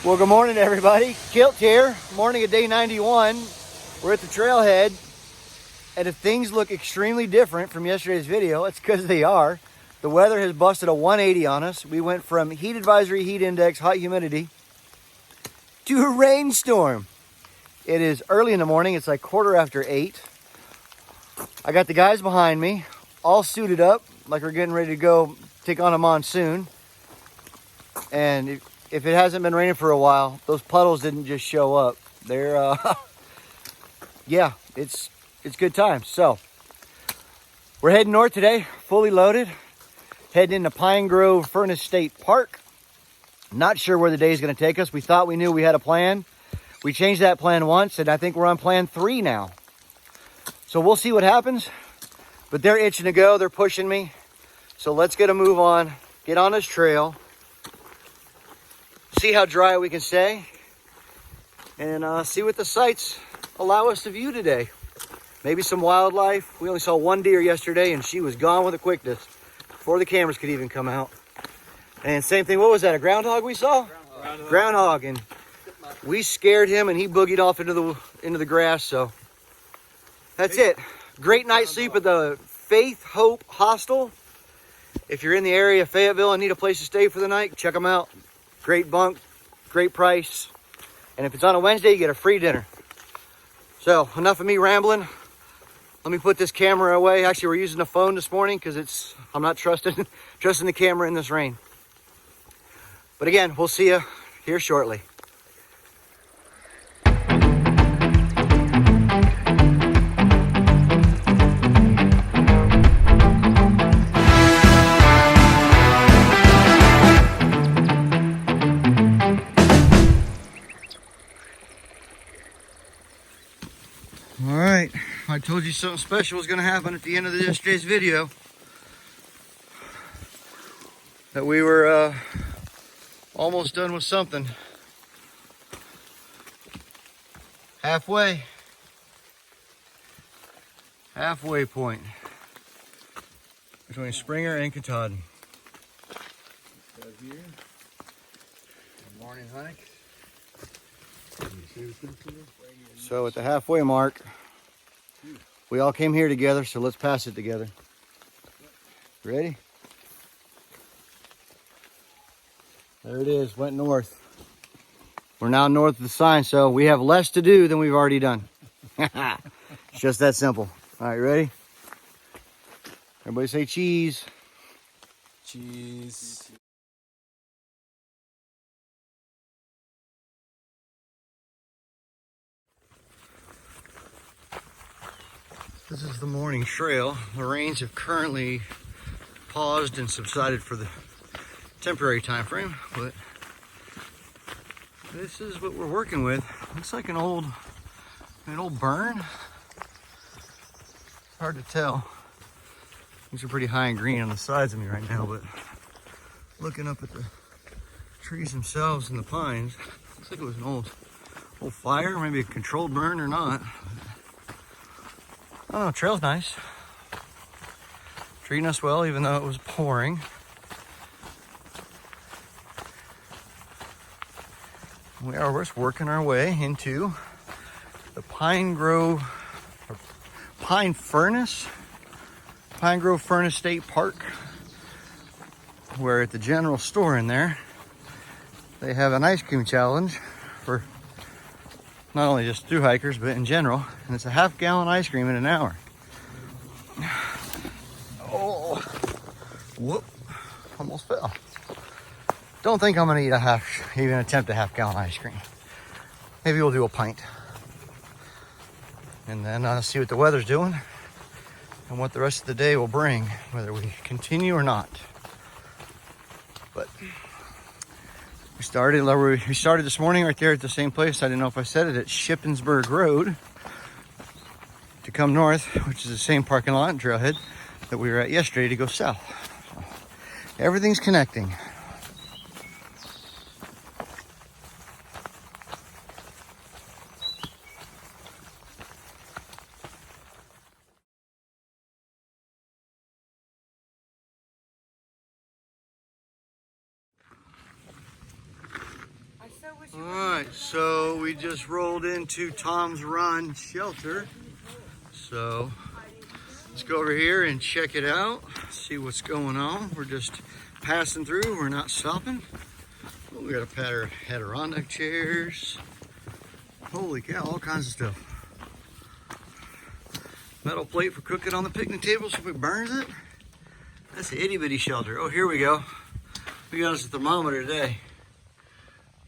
Well, good morning, everybody. Kilt here, morning of day 91. We're at the trailhead, and if things look extremely different from yesterday's video, it's because they are. The weather has busted a 180 on us. We went from heat advisory, heat index, hot humidity, to a rainstorm. It is early in the morning. It's like 8:15. I got the guys behind me, all suited up, like we're getting ready to go take on a monsoon. And if it hasn't been raining for a while, those puddles didn't just show up. They're, yeah, it's good times. So, we're heading north today, fully loaded. Heading into Pine Grove Furnace State Park. Not sure where the day is going to take us. We thought we knew we had a plan. We changed that plan once, and I think we're on plan 3 now. So we'll see what happens. But they're itching to go. They're pushing me. So let's get a move on. Get on this trail. See how dry we can stay. And see what the sights allow us to view today. Maybe some wildlife. We only saw one deer yesterday, and she was gone with a quickness before the cameras could even come out. And same thing, what was that, a groundhog we saw? Groundhog, and we scared him and he boogied off into the grass. So that's it. Great night's sleep at the Faith Hope Hostel. If you're in the area of Fayetteville and need a place to stay for the night, check them out. Great bunk, great price. And if it's on a Wednesday, you get a free dinner. So enough of me rambling. Let me put this camera away. Actually, we're using the phone this morning because I'm not trusting the camera in this rain. But again, we'll see you here shortly. All right, I told you something special was going to happen at the end of yesterday's video. That we were almost done with something. Halfway point between Springer and Katahdin. Here. Morning hike. So at the halfway mark, we all came here together, so let's pass it together. Ready? There it is, went north. We're now north of the sign, so we have less to do than we've already done. It's just that simple. All right, ready? Everybody say cheese. Cheese. This is the morning trail. The rains have currently paused and subsided for the temporary time frame, but this is what we're working with. Looks like an old burn. Hard to tell. These are pretty high and green on the sides of me right now, but looking up at the trees themselves and the pines, looks like it was an old fire, maybe a controlled burn or not. I don't know, trail's nice. Treating us well, even though it was pouring. We are just working our way into the Pine Grove Furnace State Park, where at the general store in there, they have an ice cream challenge for not only just thru hikers, but in general. And it's a half-gallon ice cream in an hour. Oh, whoop, almost fell. Don't think I'm gonna eat even attempt a half-gallon ice cream. Maybe we'll do a pint. And then see what the weather's doing and what the rest of the day will bring, whether we continue or not. But we started this morning right there at the same place. I didn't know if I said it, at Shippensburg Road to come north, which is the same parking lot and trailhead that we were at yesterday to go south. So everything's connecting. So All right, so we just rolled into Tom's Run shelter. So let's go over here and check it out, see what's going on. We're just passing through, we're not stopping. Oh, we got a pair of Adirondack chairs. Holy cow, all kinds of stuff. Metal plate for cooking on the picnic table so if it burns it. That's the itty bitty shelter. Oh, here we go. We got us a thermometer today.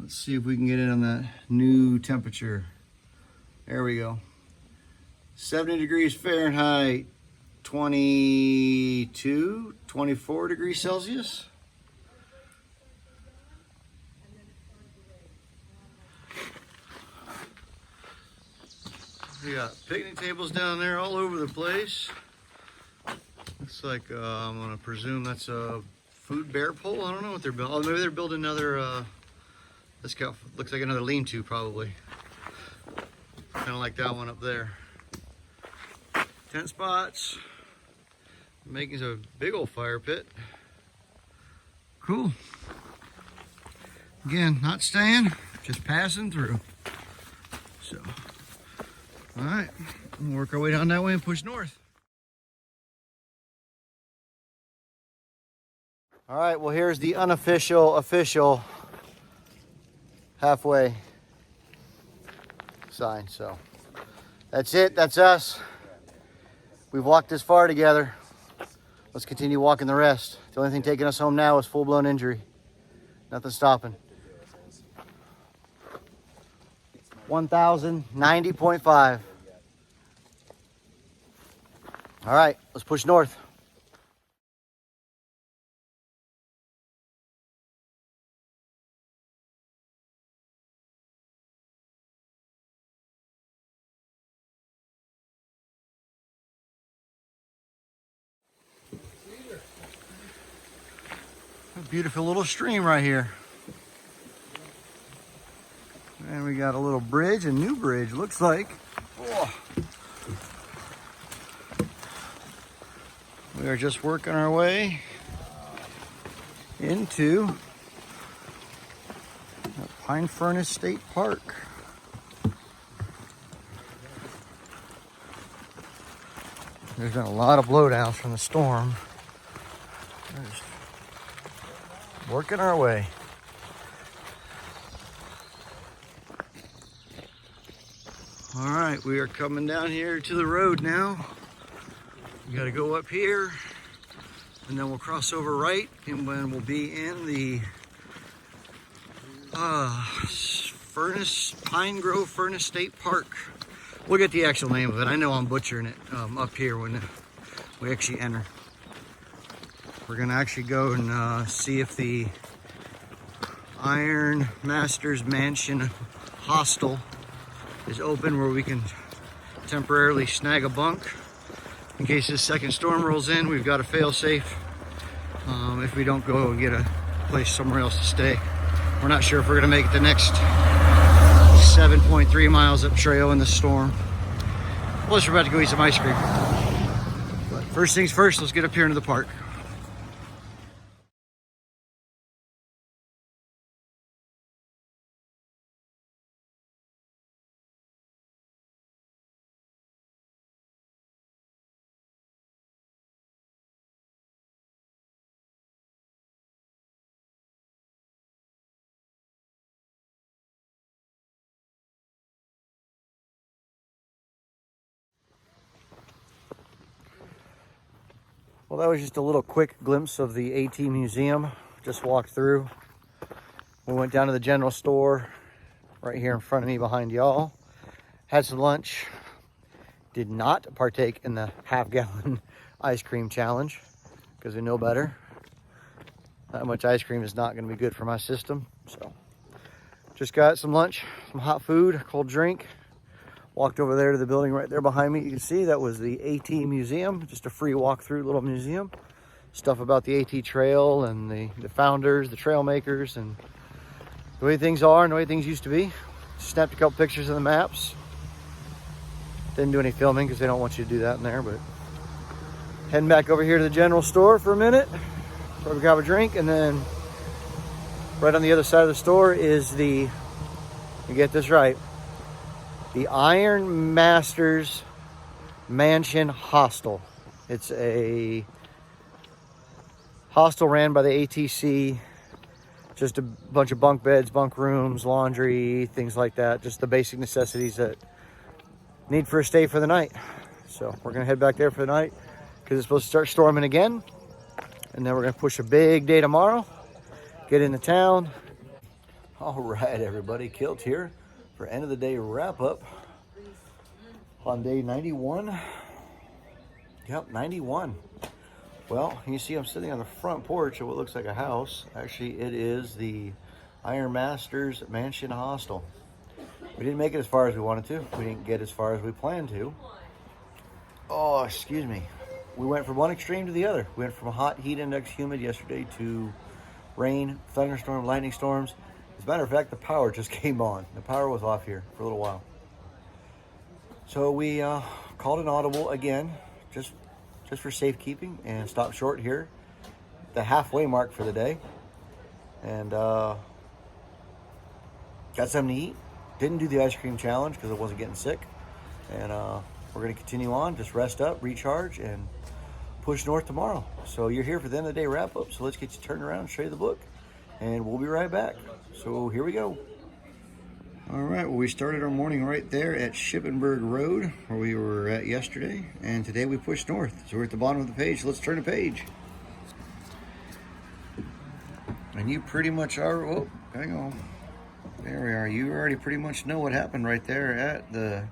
Let's see if we can get in on that new temperature. There we go. 70 degrees Fahrenheit, 22, 24 degrees Celsius. We got picnic tables down there all over the place. Looks like, I'm gonna presume that's a food bear pole. I don't know what they're building. Oh, maybe they're building another, this guy looks like another lean-to probably. Kind of like that one up there. Tent spots. Making a big old fire pit. Cool. Again, not staying, just passing through. So, all right, we'll work our way down that way and push north. All right, well, here's the unofficial, official halfway sign. So that's it, that's us. We've walked this far together. Let's continue walking the rest. The only thing taking us home now is full-blown injury. Nothing stopping. 1,090.5. All right, let's push north. A beautiful little stream right here. And we got a little bridge, a new bridge, looks like. Oh. We are just working our way into Pine Furnace State Park. There's been a lot of blowdowns from the storm. We're just working our way. All right, we are coming down here to the road now. We got to go up here, and then we'll cross over right, and then we'll be in the Pine Grove Furnace State Park. We'll get the actual name of it. I know I'm butchering it up here when we actually enter. We're gonna actually go and see if the Iron Masters Mansion Hostel is open, where we can temporarily snag a bunk in case this second storm rolls in. We've got a fail-safe if we don't go and get a place somewhere else to stay. We're not sure if we're gonna make it the next 7.3 miles up trail in the storm. Plus we're about to go eat some ice cream. But first things first, let's get up here into the park. Well, that was just a little quick glimpse of the AT Museum. Just walked through. We went down to the general store right here in front of me behind y'all. Had some lunch. Did not partake in the half-gallon ice cream challenge because we know better. That much ice cream is not going to be good for my system. So just got some lunch, some hot food, a cold drink. Walked over there to the building right there behind me. You can see that was the AT Museum, just a free walk-through little museum. Stuff about the AT Trail and the founders, the trail makers, and the way things are and the way things used to be. Snapped a couple pictures of the maps. Didn't do any filming because they don't want you to do that in there, but heading back over here to the general store for a minute. Probably grab a drink, and then right on the other side of the store is the You get this right. The Iron Masters Mansion Hostel. It's a hostel ran by the ATC. Just a bunch of bunk beds, bunk rooms, laundry, things like that. Just the basic necessities that need for a stay for the night. So we're gonna head back there for the night because it's supposed to start storming again. And then we're gonna push a big day tomorrow, get into town. All right, everybody, Kilt here for end of the day wrap up on day 91. Yep, 91. Well, you see I'm sitting on the front porch of what looks like a house. Actually, it is the Iron Masters Mansion Hostel. We didn't make it as far as we wanted to. We didn't get as far as we planned to. Oh, excuse me. We went from one extreme to the other. We went from hot, heat index, humid yesterday to rain, thunderstorm, lightning storms. As a matter of fact, the power just came on. The power was off here for a little while. So we called an audible again, just for safekeeping, and stopped short here, the halfway mark for the day, and got something to eat. Didn't do the ice cream challenge because I wasn't getting sick, and we're going to continue on, just rest up, recharge, and push north tomorrow. So you're here for the end of the day wrap up, so let's get you turned around, show you the book, and we'll be right back. So here we go. All right, well, we started our morning right there at Shippensburg Road, where we were at yesterday, and today we pushed north. So we're at the bottom of the page. Let's turn the page. And you pretty much are, oh, hang on. There we are. You already pretty much know what happened right there at the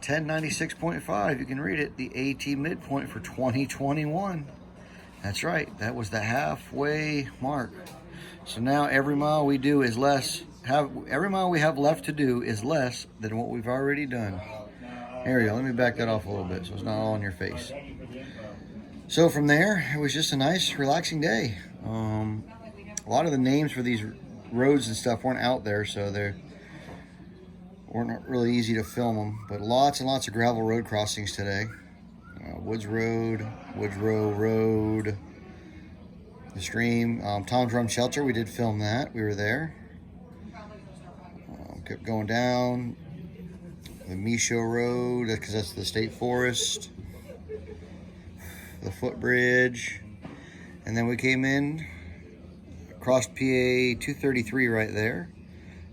1096.5. You can read it, the AT midpoint for 2021. That's right. That was the halfway mark. So now every mile we do is less. Every mile we have left to do is less than what we've already done. There we go. Let me back that off a little bit so it's not all in your face. So from there, it was just a nice, relaxing day. A lot of the names for these roads and stuff weren't out there, so they weren't really easy to film them. But lots and lots of gravel road crossings today. Woods Road, Woodrow Road, the stream. Tom's Run Shelter, we did film that. We were there. Kept going down the Micho Road because that's the state forest, the footbridge, and then we came in, crossed PA 233 right there,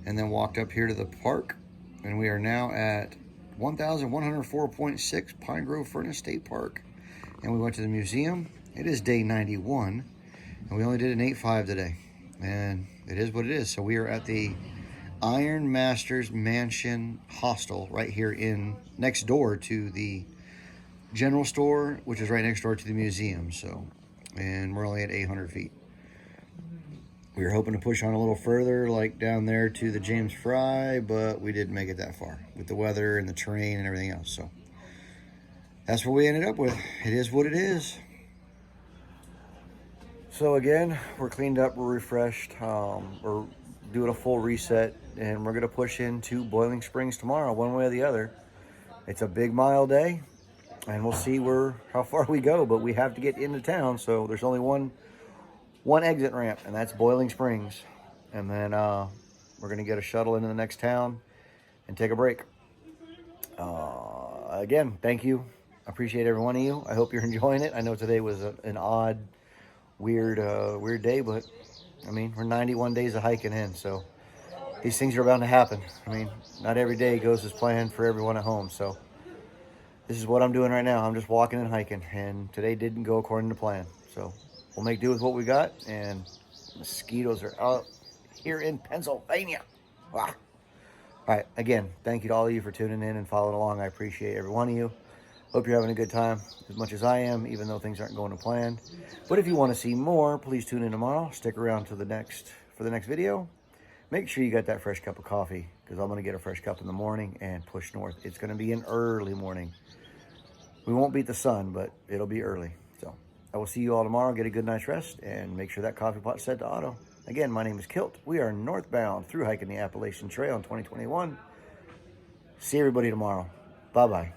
and then walked up here to the park, and we are now at 1104.6 Pine Grove Furnace State Park, and we went to the museum. It is day 91, and we only did an 8.5 today, and it is what it is. So we are at the Iron Masters Mansion Hostel right here next door to the general store, which is right next door to the museum. So, and we're only at 800 feet. We were hoping to push on a little further, like down there to the James Fry, but we didn't make it that far with the weather and the terrain and everything else. So that's what we ended up with. It is what it is. So again, we're cleaned up, we're refreshed, we're doing a full reset, and we're gonna push into Boiling Springs tomorrow, one way or the other. It's a big mile day, and we'll see how far we go, but we have to get into town, so there's only one exit ramp, and that's Boiling Springs. And then we're gonna get a shuttle into the next town and take a break. Again, thank you. I appreciate every one of you. I hope you're enjoying it. I know today was an odd, weird day, but I mean, we're 91 days of hiking in, so these things are bound to happen. I mean, not every day goes as planned for everyone at home, so this is what I'm doing right now. I'm just walking and hiking, and today didn't go according to plan. So we'll make do with what we got, and mosquitoes are out here in Pennsylvania. Wow. All right, again, thank you to all of you for tuning in and following along. I appreciate every one of you. Hope you're having a good time as much as I am, even though things aren't going to plan. But if you want to see more, please tune in tomorrow. Stick around for the next video. Make sure you got that fresh cup of coffee, because I'm going to get a fresh cup in the morning and push north. It's going to be an early morning. We won't beat the sun, but it'll be early. So I will see you all tomorrow. Get a good night's rest, and make sure that coffee pot's set to auto. Again, my name is Kilt. We are northbound through hiking the Appalachian Trail in 2021. See everybody tomorrow. Bye-bye.